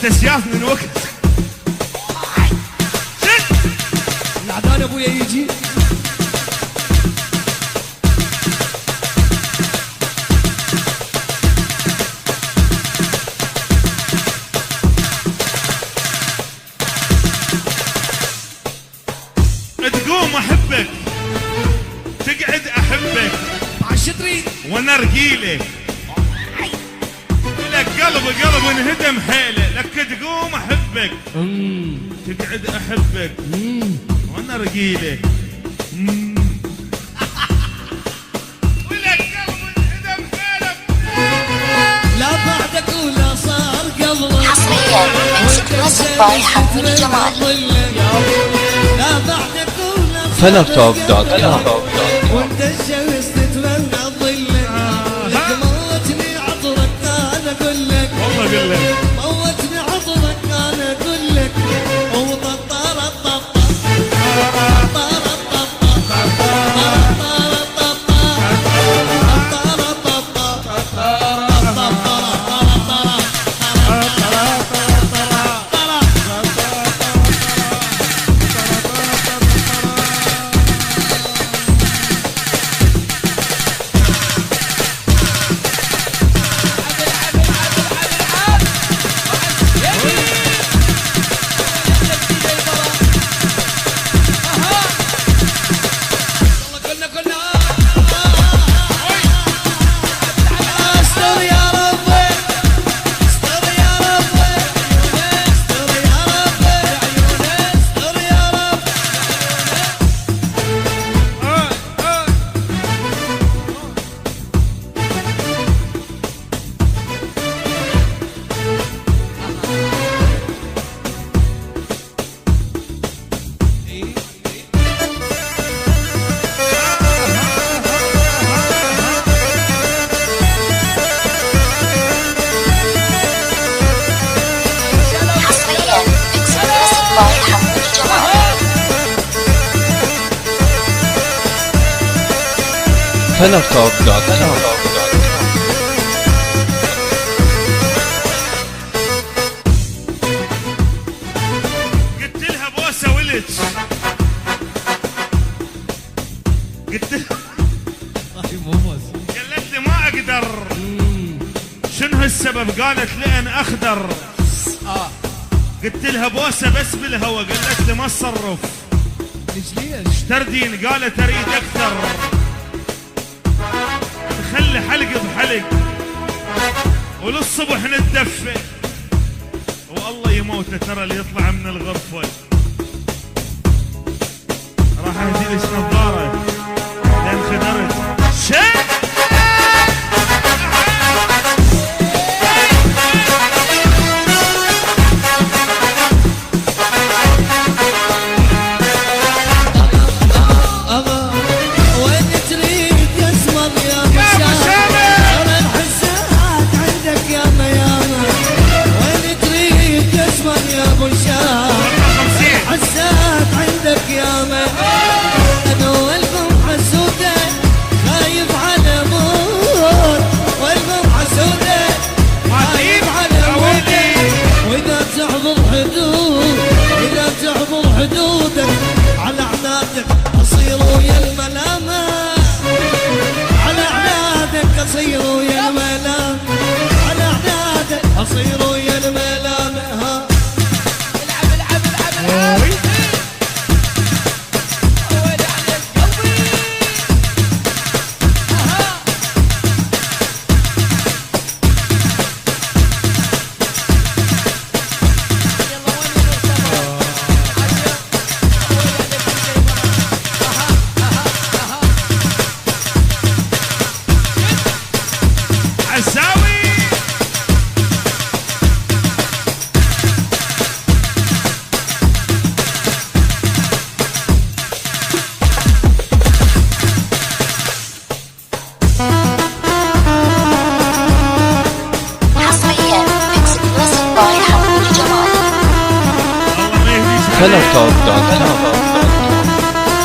تسياف من وقت العدان ابويا يجي تقوم احبك تقعد احبك عالشتري وانا رجيلك لك قلب انهدم حيله لك تقوم احبك تقعد احبك وانا رجيلك ولك قلب انهدم حيله لا بعدك ولا صار قبلك حصريا اكسكلوسيف باي حمودي جمال لا بعدك ولا فنرتوب.com وانت الشمس تتمنى ظلك لك موتني عطرك انا اقول لك والله اقول لك موتني عطرك انا اقول لك وططر الططر حصريا اكسكلوسيف باي حمودي جمال فنرتوب.com قلت لها بوسه ولد قلت لها قالت لي ما اقدر شنو السبب قالت لان اخضر قلت لها بوسه بس بالهوا قالت لي ما اتصرف ليش تردين قالت اريد اكثر تخلي حلق بحلق وللصبح نتدفى والله يموت ترى اللي يطلع من الغرفه راح ازيلش نظاره لان خدرت شيء أبا وين تريد تسمر يا مشامة أنا الحسات عندك يا ميامة وين تريد تسمر يا أبو شام حسات عندك يا ما أنا والقم حسودة خايف على موت والقم حسودة خايف على موتي وإذا تعبر حدود إذا تعبر حدودك على عنادك أصير ويا الملامة على عنادك أصير ويا الملامة على عنادك أصير ويا الملامة ها العب عزاوي حصريا اكسكلوسيف باي حمودي جمال الله ما يهديك فنرتوب.com